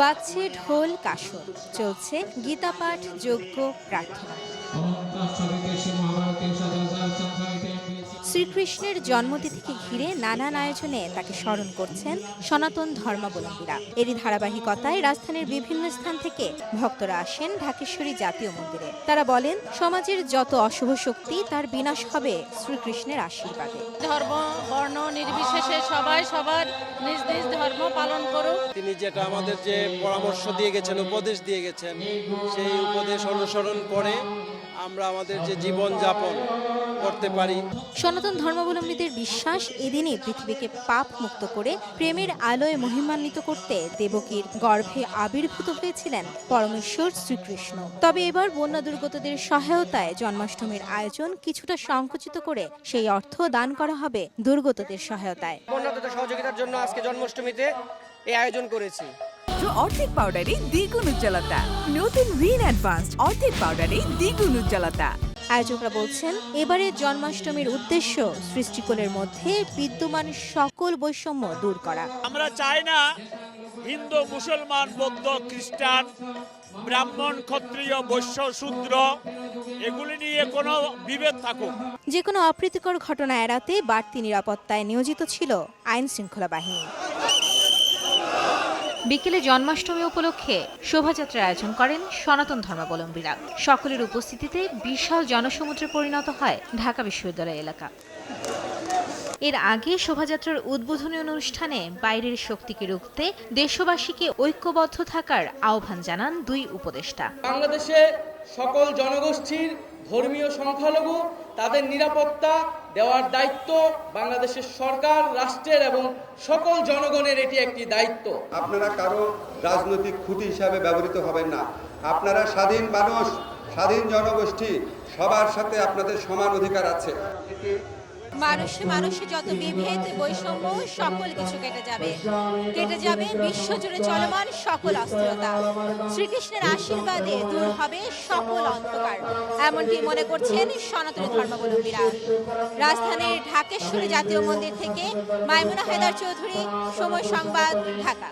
বাজছে ঢোল কাসর, চলছে গীতাপাঠ, যজ্ঞ, প্রার্থনা। শ্রীকৃষ্ণের জন্মতিথিকে ঘিরে নানান আয়োজনে তাকে স্মরণ করছেন সনাতন ধর্মাবলম্বীরা। এরই ধারাবাহিকতায় রাজধানীর বিভিন্ন স্থান থেকে ভক্তরা আসেন ঢাকেশ্বরী জাতীয় মন্দিরে। তারা বলেন, সমাজের যত অশুভ শক্তি তার বিনাশ হবে শ্রীকৃষ্ণের আশীর্বাদে। ধর্ম বর্ণ নির্বিশেষে সবাই সবার নিজ নিজ ধর্ম পালন করুক। তিনি যেটা আমাদের যে পরামর্শ দিয়ে গেছেন, উপদেশ দিয়ে গেছেন, সেই উপদেশ অনুসরণ করে আমরা আমাদের যে জীবন যাপন করতে পারি। সনাতন ধর্মাবলম্বীদের বিশ্বাস, এদিনই পৃথিবীকে পাপ মুক্ত করে প্রেমের আলোয় মহিমান্বিত করতে দেবকীর গর্ভে আবির্ভূত হয়েছিলেন পরমেশ্বর শ্রীকৃষ্ণ। তবে এবার বন্যা দুর্গতদের সহায়তায় জন্মাষ্টমীর আয়োজন কিছুটা সংকুচিত করে সেই অর্থ দান করা হবে দুর্গতদের সহায়তায়। বন্যাদের সহযোগিতার জন্য আজকে জন্মাষ্টমীতে এই আয়োজন করেছি। অর্ধেক পাউডারে দ্বিগুণ উজ্জ্বলতা। নতুন রিন অ্যাডভান্সড অর্ধেক পাউডারে দ্বিগুণ উজ্জ্বলতা। আয়োজকরা বলছেন, এবারের জন্মাষ্টমীর উদ্দেশ্য সৃষ্টিকুলের মধ্যে বিদ্যমান সকল বৈষম্য দূর করা। আমরা চাই না হিন্দু, মুসলমান, বৌদ্ধ, খ্রিস্টান, ব্রাহ্মণ, ক্ষত্রিয়, বৈশ্য, শূদ্র এগুলি নিয়ে কোনো বিভেদ থাকুক। যে কোনো অপ্রীতিকর ঘটনা এড়াতে বাড়তি নিরাপত্তায় নিয়োজিত ছিল আইন শৃঙ্খলা বাহিনী। বিকেলে জন্মাষ্টমী উপলক্ষে শোভাযাত্রার আয়োজন করেন সনাতন ধর্মাবলম্বীরা। সকলের উপস্থিতিতে বিশাল জনসমুদ্রে পরিণত হয় ঢাকা বিশ্ববিদ্যালয় এলাকা। এর আগে শোভাযাত্রার উদ্বোধনী অনুষ্ঠানে বাইরের শক্তিকে রুখতে দেশবাসীকে ঐক্যবদ্ধ থাকার আহ্বান জানান দুই উপদেষ্টা। বাংলাদেশে সকল জনগোষ্ঠীর ধর্মীয় সংখ্যালঘু তাদের নিরাপত্তা দেওয়ার দায়িত্ব বাংলাদেশের সরকার, রাষ্ট্রের এবং সকল জনগণের এটি একটি দায়িত্ব। আপনারা কারো রাজনৈতিক খুঁটি হিসাবে ব্যবহৃত হবেন না। আপনারা স্বাধীন মানুষ, স্বাধীন জনগোষ্ঠী, সবার সাথে আপনাদের সমান অধিকার আছে। মানুষে মানুষে যত বিভেদ, বৈষম্য সকল কিছু কেটে যাবে বিশ্বজুড়ে চলমান সকল অস্থিরতা। শ্রীকৃষ্ণের আশীর্বাদে দূর হবে সকল অন্ধকার, এমনটি মনে করছেন সনাতনী ধর্মাবলম্বীরা। রাজধানীর ঢাকেশ্বরী জাতীয় মন্দির থেকে মাইমুনা হায়দার চৌধুরী, সময় সংবাদ, ঢাকা।